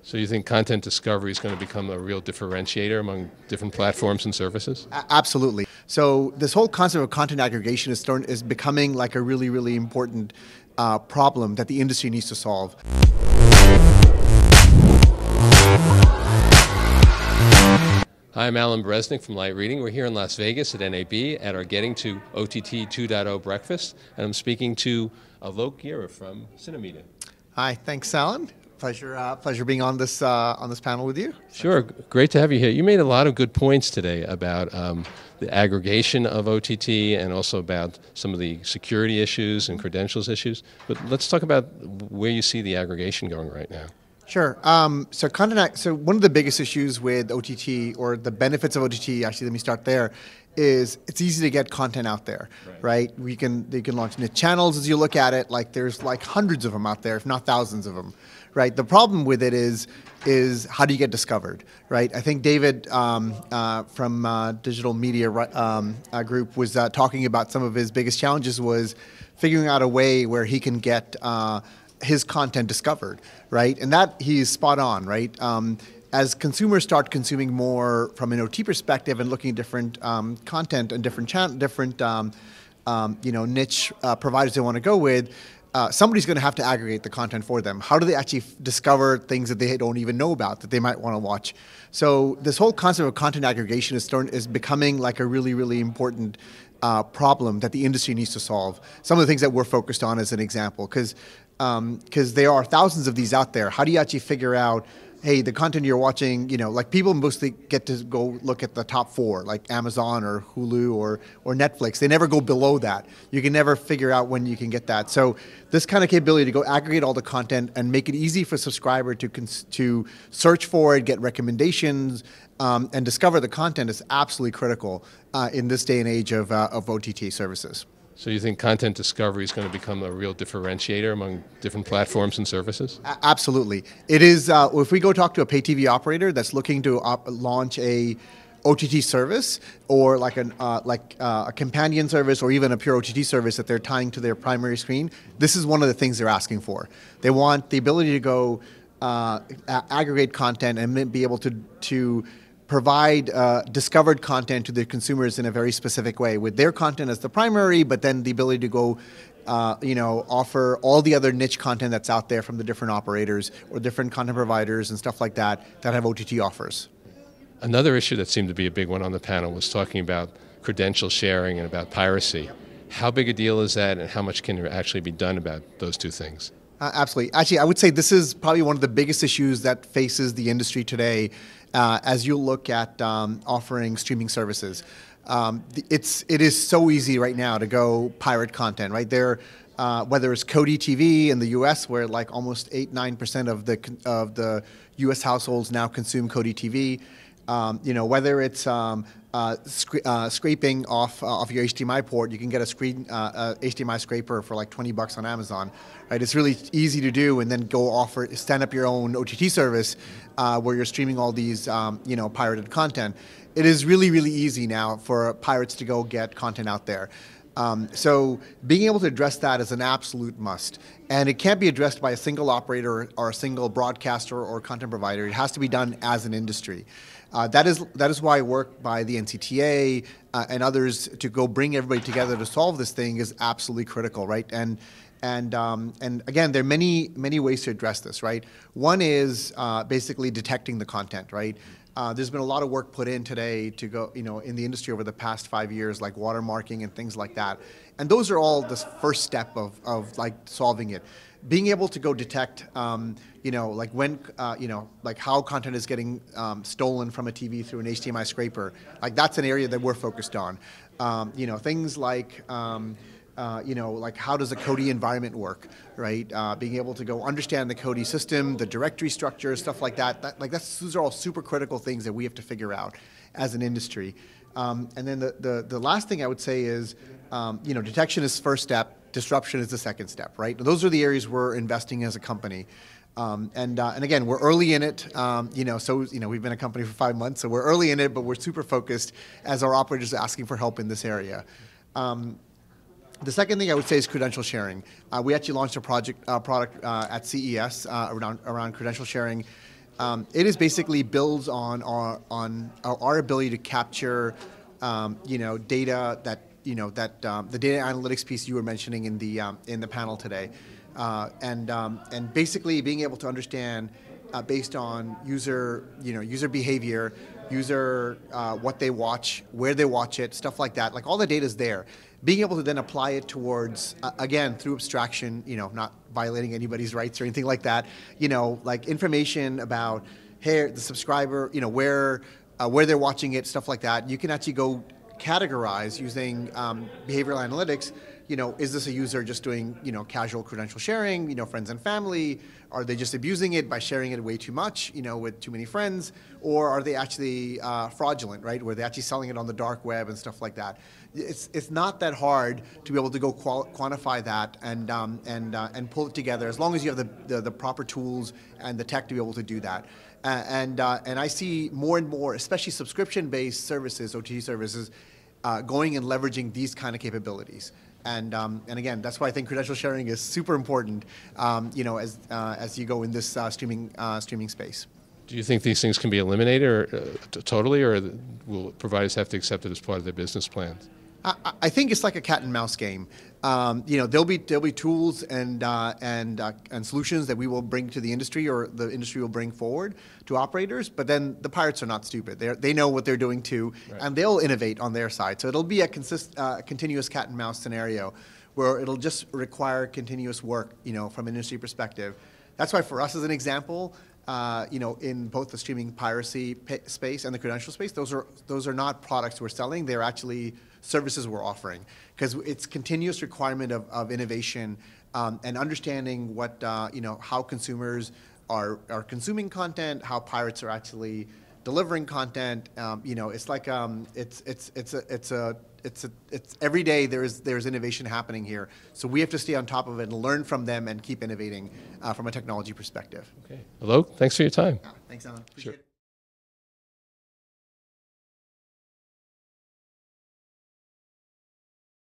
So you think content discovery is going to become a real differentiator among different platforms and services? Absolutely. So this whole concept of content aggregation is becoming like a really, really important problem that the industry needs to solve. Hi, I'm Alan Bresnick from Light Reading. We're here in Las Vegas at NAB at our Getting to OTT 2.0 breakfast, and I'm speaking to Alok Gera from Synamedia. Hi, thanks, Alan. Pleasure being on this panel with you. Sure, great to have you here. You made a lot of good points today about the aggregation of OTT and also about some of the security issues and credentials issues. But let's talk about where you see the aggregation going right now. Sure. So one of the biggest issues with OTT, or the benefits of OTT, actually, let me start there, is it's easy to get content out there, right? You can launch niche channels as you look at it. Like there's like hundreds of them out there, if not thousands of them, right? The problem with it is how do you get discovered, right? I think David from Digital Media Group was talking about some of his biggest challenges was figuring out a way where he can get his content discovered, right? And that he's spot on, right? As consumers start consuming more from an OT perspective and looking at different content and different niche providers they want to go with, somebody's going to have to aggregate the content for them. How do they actually discover things that they don't even know about that they might want to watch? So this whole concept of content aggregation is becoming like a really, really important problem that the industry needs to solve. Some of the things that we're focused on as an example, because there are thousands of these out there. How do you actually figure out, hey, the content you're watching, like people mostly get to go look at the top 4, like Amazon or Hulu or Netflix. They never go below that. You can never figure out when you can get that. So this kind of capability to go aggregate all the content and make it easy for a subscriber to search for it, get recommendations, and discover the content is absolutely critical in this day and age of OTT services. So you think content discovery is going to become a real differentiator among different platforms and services? Absolutely. It is. If we go talk to a pay TV operator that's looking to launch a OTT service, or like a companion service, or even a pure OTT service that they're tying to their primary screen, this is one of the things they're asking for. They want the ability to go aggregate content and be able to provide discovered content to their consumers in a very specific way, with their content as the primary, but then the ability to go offer all the other niche content that's out there from the different operators or different content providers and stuff like that have OTT offers. Another issue that seemed to be a big one on the panel was talking about credential sharing and about piracy. How big a deal is that, and how much can actually be done about those two things? Absolutely. Actually, I would say this is probably one of the biggest issues that faces the industry today as you look at offering streaming services. It is so easy right now to go pirate content, right? Whether it's Kodi TV in the U.S., where like almost 8-9% of the U.S. households now consume Kodi TV, whether it's scraping off your HDMI port, you can get a HDMI scraper for like $20 on Amazon. Right? It's really easy to do, and then go stand up your own OTT service where you're streaming all these pirated content. It is really, really easy now for pirates to go get content out there. So being able to address that is an absolute must. And it can't be addressed by a single operator or a single broadcaster or content provider. It has to be done as an industry. That is why work by the NCTA and others to go bring everybody together to solve this thing is absolutely critical, right? And again, there are many ways to address this, right? One is basically detecting the content, right? There's been a lot of work put in today to go, in the industry over the past 5 years, like watermarking and things like that. And those are all the first step of like solving it. Being able to go detect, like when, like how content is getting stolen from a TV through an HDMI scraper, like that's an area that we're focused on. Things like, like how does a Kodi environment work, right? Being able to go understand the Kodi system, the directory structure, stuff like that. Those are all super critical things that we have to figure out as an industry. And then the last thing I would say is, detection is first step, disruption is the second step, right? Those are the areas we're investing as a company. And again, we're early in it, we've been a company for 5 months, so we're early in it, but we're super focused as our operators are asking for help in this area. The second thing I would say is credential sharing. We actually launched a product at CES around credential sharing. It is basically builds on our ability to capture data that the data analytics piece you were mentioning in the panel today, and basically being able to understand based on user behavior, what they watch, where they watch it, stuff like that. Like all the data is there. Being able to then apply it towards again through abstraction, not violating anybody's rights or anything like that. Like information about hey, the subscriber, where they're watching it, stuff like that. You can actually go categorize using behavioral analytics. Is this a user just doing, casual credential sharing, friends and family? Are they just abusing it by sharing it way too much, with too many friends? Or are they actually fraudulent, right? Where they're actually selling it on the dark web and stuff like that. It's not that hard to be able to go quantify that and pull it together as long as you have the proper tools and the tech to be able to do that. And I see more and more, especially subscription-based services, OTT services, going and leveraging these kind of capabilities. And again, that's why I think credential sharing is super important, as you go in this streaming space. Do you think these things can be eliminated or totally, or will providers have to accept it as part of their business plans? I think it's like a cat and mouse game. There'll be tools and solutions that we will bring to the industry, or the industry will bring forward to operators. But then the pirates are not stupid. They know what they're doing too, right. And they'll innovate on their side. So it'll be a continuous cat and mouse scenario, where it'll just require continuous work, from an industry perspective. That's why for us, as an example, in both the streaming piracy space and the credential space, those are not products we're selling. They're actually services we're offering, because it's continuous requirement of innovation and understanding what how consumers are consuming content, how pirates are actually delivering content. It's like it's every day there's innovation happening here. So we have to stay on top of it and learn from them and keep innovating from a technology perspective. Okay, Alok, thanks for your time. Thanks, Alan. Appreciate it.